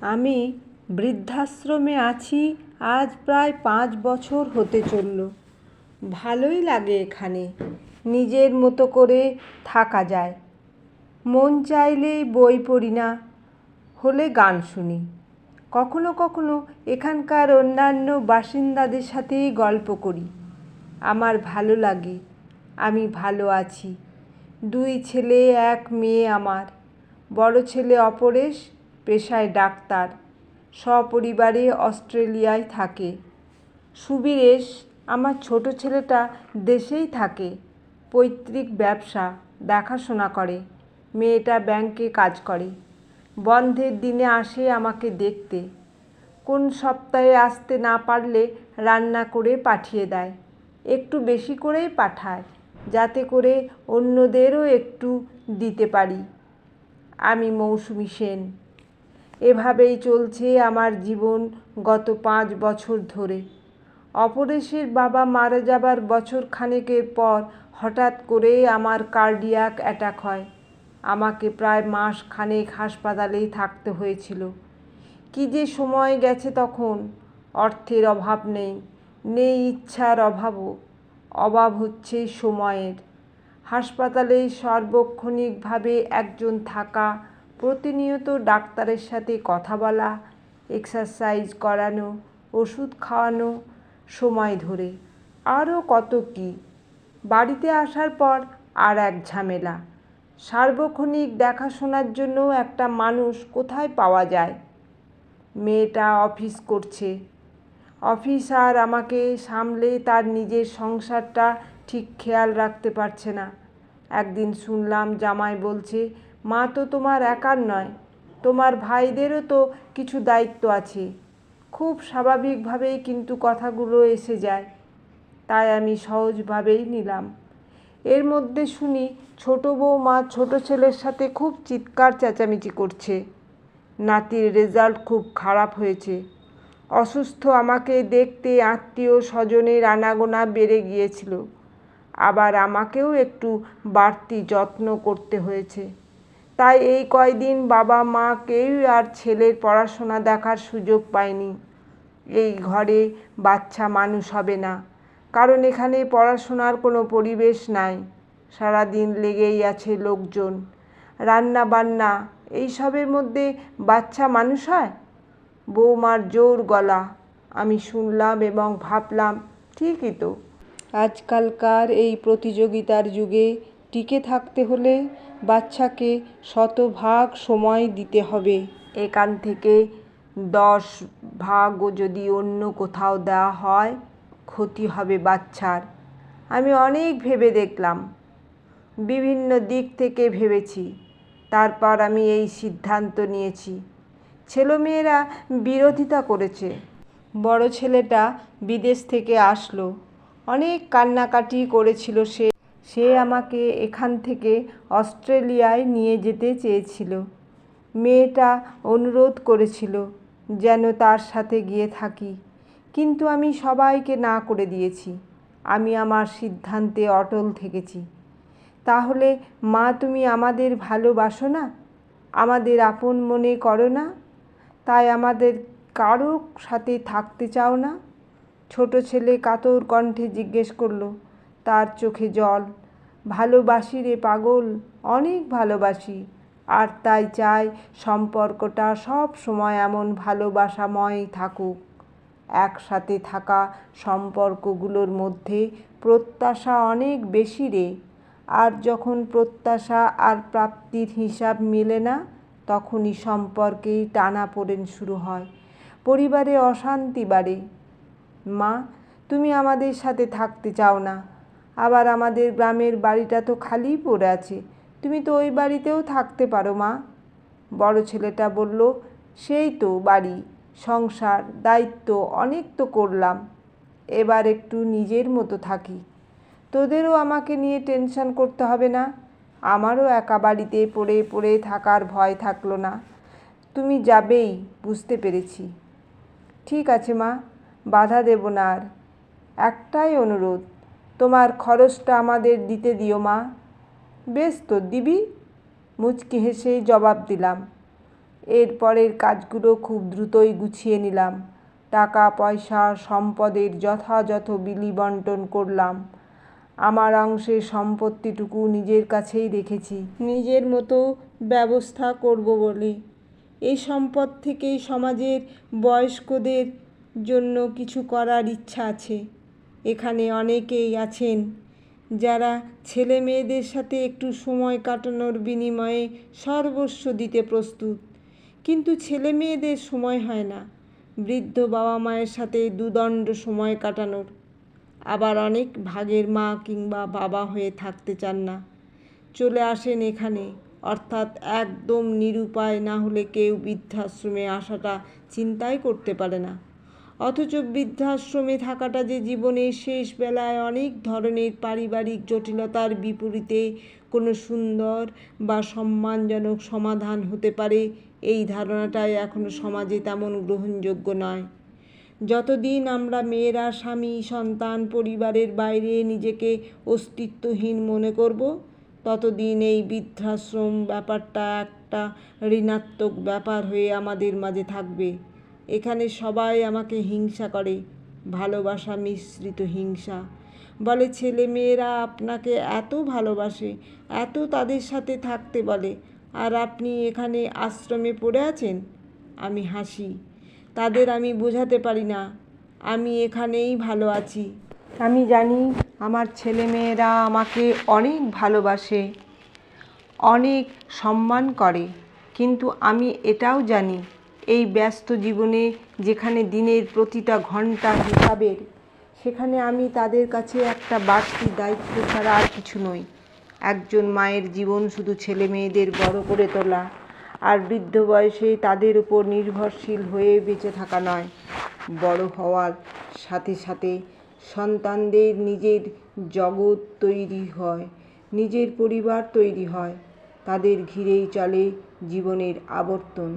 আমি বৃদ্ধাশ্রমে আছি আজ প্রায় 5 বছর হতে চলল। ভালোই লাগে এখানে, নিজের মতো করে থাকা যায়। মন চাইলেই বই পড়ি, না হলে গান শুনি। কখনো কখনো এখানকার অন্যান্য বাসিন্দাদের সাথেই গল্প করি। আমার ভালো লাগে, আমি ভালো আছি। 2 ছেলে 1 মেয়ে আমার। বড় ছেলে অপরেশ, পেশায় ডাক্তার, সপরিবারে অস্ট্রেলিয়ায় থাকে। সুবীরেশ, আমার ছোট ছেলেটা, দেশেই থাকে, পৈতৃক ব্যবসা দেখাশোনা করে। মেয়েটা ব্যাংকে কাজ করে। বন্ধের দিনে আসে আমাকে দেখতে। কোন সপ্তাহে আসতে না পারলে রান্না করে পাঠিয়ে দেয়। একটু বেশি করেই পাঠায়, যাতে করে অন্যদেরও একটু দিতে পারি। আমি মৌসুমী সেন। এভাবেই চলছে আমার জীবন গত 5 বছর ধরে। অপরেশের বাবা মারা যাবার বছর খানেকের পর হঠাৎ করে আমার কার্ডিয়াক অ্যাটাক হয়। আমাকে প্রায় মাস খানেক হাসপাতালেই থাকতে হয়েছিল। কী যে সময় গেছে তখন! অর্থের অভাব নেই, নেই ইচ্ছার অভাবও। অভাব হচ্ছে সময়ের। হাসপাতালে সার্বক্ষণিকভাবে একজন থাকা, প্রতিনিয়ত ডাক্তারের সাথে কথা বলা, এক্সারসাইজ করানো, ওষুধ খাওয়ানো সময় ধরে, আরও কত কী। বাড়িতে আসার পর আর এক ঝামেলা। সার্বক্ষণিক দেখাশোনার জন্য একটা মানুষ কোথায় পাওয়া যায়? মেয়েটা অফিস করছে। অফিস আর আমাকে সামলে তার নিজের সংসারটা ঠিক খেয়াল রাখতে পারছে না। একদিন শুনলাম জামাই বলছে, মা তো তোমার একার নয়, তোমার ভাইদেরও তো কিছু দায়িত্ব আছে। খুব স্বাভাবিকভাবেই কিন্তু কথাগুলো এসে যায়, তাই আমি সহজভাবেই নিলাম। এর মধ্যে শুনি ছোট বৌমা ছোট ছেলের সাথে খুব চিৎকার চেঁচামেচি করছে। নাতির রেজাল্ট খুব খারাপ হয়েছে। অসুস্থ আমাকে দেখতে আত্মীয় স্বজনের আনাগোনা বেড়ে গিয়েছিল। আবার আমাকেও একটু বাড়তি যত্ন করতে হয়েছে। তাই এই কয়দিন বাবা মা কেউই আর ছেলের পড়াশোনা দেখার সুযোগ পায়নি। এই ঘরে বাচ্চা মানুষ হবে না, কারণ এখানে পড়াশোনার কোনো পরিবেশ নাই। সারাদিন লেগেই আছে লোকজন, রান্না বান্না, এইসবের মধ্যে বাচ্চা মানুষ হয়? বৌমার জোর গলা। আমি শুনলাম এবং ভাবলাম, ঠিকই তো। আজকালকার এই প্রতিযোগিতার যুগে টিকে থাকতে হলে বাচ্চাকে শতভাগ সময় দিতে হবে। এখান থেকে 10 ভাগও যদি অন্য কোথাও দেওয়া হয়, ক্ষতি হবে বাচ্চার। আমি অনেক ভেবে দেখলাম, বিভিন্ন দিক থেকে ভেবেছি। তারপর আমি এই সিদ্ধান্ত নিয়েছি। ছেলেমেয়েরা বিরোধিতা করেছে। বড় ছেলেটা বিদেশ থেকে আসলো, অনেক কান্নাকাটি করেছিল সে আমাকে এখান থেকে অস্ট্রেলিয়ায় নিয়ে যেতে চেয়েছিল। মেয়েটা অনুরোধ করেছিল যেন তার সাথে গিয়ে থাকি, কিন্তু আমি সবাইকে না করে দিয়েছি। আমি আমার সিদ্ধান্তে অটল থেকেছি। তাহলে মা, তুমি আমাদের ভালোবাসো না? আমাদের আপন মনে করো না? তাই আমাদের কারো সাথে থাকতে চাও না? ছোট ছেলে কাতর কণ্ঠে জিজ্ঞেস করলো, তার চোখে জল। ভালোবাসি রে পাগল, অনেক ভালোবাসি। আর তাই চাই সম্পর্কটা সব সময় এমন ভালোবাসাময় থাকুক। একসাথে থাকা সম্পর্কগুলোর মধ্যে প্রত্যাশা অনেক বেশি রে। আর যখন প্রত্যাশা আর প্রাপ্তির হিসাব মেলে না, তখনই সম্পর্কেই টানাপোড়েন শুরু হয়, পরিবারে অশান্তি বাড়ে। মা, তুমি আমাদের সাথে থাকতে চাও না। আবার আমাদের গ্রামের বাড়িটা তো খালিই পড়ে আছে, তুমি তো ওই বাড়িতেও থাকতে পারো মা। বড় ছেলেটা বলল, সেই তো বাড়ি, সংসার, দায়িত্ব অনেক তো করলাম, এবার একটু নিজের মতো থাকি। তোদেরও আমাকে নিয়ে টেনশন করতে হবে না। আমারও একা বাড়িতে পড়ে পড়ে থাকার ভয় থাকলো না। তুমি যাবেই, বুঝতে পেরেছি। ঠিক আছে মা, বাধা দেব না আর। একটাই অনুরোধ, তোমার খরচটা আমাদের দিতে দিও মা। বেশ তো, দিবি, মুচকি হেসেই জবাব দিলাম। এরপরের কাজগুলো খুব দ্রুতই গুছিয়ে নিলাম। টাকা পয়সা সম্পদের যথাযথ বিলি বণ্টন করলাম। আমার অংশের সম্পত্তিটুকু নিজের কাছেই রেখেছি, নিজের মতো ব্যবস্থা করব বলে। এই সম্পদ থেকেই সমাজের বয়স্কদের জন্য কিছু করার ইচ্ছা আছে। এখানে অনেকেই আছেন যারা ছেলে মেয়েদের সাথে একটু সময় কাটানোর বিনিময়ে সর্বস্ব দিতে প্রস্তুত, কিন্তু ছেলে মেয়েদের সময় হয় না বৃদ্ধ বাবা মায়ের সাথে দুদণ্ড সময় কাটানোর। আবার অনেক ভাগের মা কিংবা বাবা হয়ে থাকতে চান না, চলে আসেন এখানে, অর্থাৎ একদম নিরুপায় না হলে কেউ বৃদ্ধাশ্রমে আসাটা চিন্তাই করতে পারে না। অথচ বৃদ্ধাশ্রমে থাকাটা যে জীবনের শেষ বেলায় অনেক ধরনের পারিবারিক জটিলতার বিপরীতে কোনো সুন্দর বা সম্মানজনক সমাধান হতে পারে, এই ধারণাটাই এখনো সমাজে তেমন গ্রহণযোগ্য নয়। যতদিন আমরা মেয়েরা স্বামী সন্তান পরিবারের বাইরে নিজেকে অস্তিত্বহীন মনে করব, ততদিন এই বৃদ্ধাশ্রম ব্যাপারটা একটা ঋণাত্মক ব্যাপার হয়ে আমাদের মাঝে থাকবে। এখানে সবাই আমাকে হিংসা করে, ভালোবাসা মিশ্রিত হিংসা। বলে ছেলে মেয়েরা আপনাকে এত ভালোবাসে, এত তাদের সাথে থাকতে বলে, আর আপনি এখানে আশ্রমে পড়ে আছেন। আমি হাসি, তাদের আমি বোঝাতে পারি না আমি এখানেই ভালো আছি। আমি জানি আমার ছেলে মেয়েরা আমাকে অনেক ভালোবাসে, অনেক সম্মান করে, কিন্তু আমি এটাও জানি এই ব্যস্ত জীবনে যেখানে দিনের প্রতিটা ঘন্টা হিসাবের, সেখানে আমি তাদের কাছে একটা বাড়তি দায়িত্ব ছাড়া আর কিছু নই। একজন মায়ের জীবন শুধু ছেলে মেয়েদের বড় করে তোলা আর বৃদ্ধ বয়সে তাদের উপর নির্ভরশীল হয়ে বেঁচে থাকা নয়। বড় হওয়ার সাথে সাথে সন্তানদের নিজের জগৎ তৈরি হয়, নিজের পরিবার তৈরি হয়, তাদের ঘিরেই চলে জীবনের আবর্তন।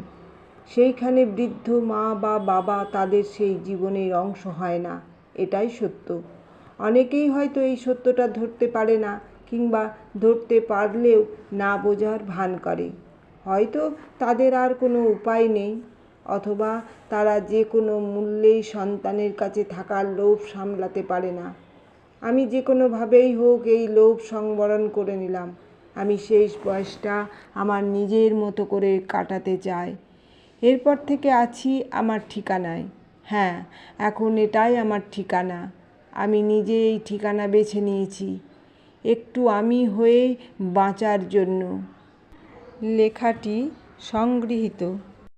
সেইখানে বৃদ্ধ মা বা বাবা তাদের সেই জীবনের অংশ হয় না, এটাই সত্য। অনেকেই হয়তো এই সত্যটা ধরতে পারে না, কিংবা ধরতে পারলেও না বোঝার ভান করে। হয়তো তাদের আর কোনো উপায় নেই, অথবা তারা যে কোনো মূল্যেই সন্তানের কাছে থাকার লোভ সামলাতে পারে না। আমি যে কোনোভাবেই হোক এই লোভ সংবরণ করে নিলাম। আমি শেষ বয়সটা আমার নিজের মতো করে কাটাতে চাই। এরপর থেকে আছি আমার ঠিকানায়। হ্যাঁ, এখন এটাই আমার ঠিকানা। আমি নিজে এই ঠিকানা বেছে নিয়েছি, একটু আমি হয়ে বাঁচার জন্য। লেখাটি সংগৃহীত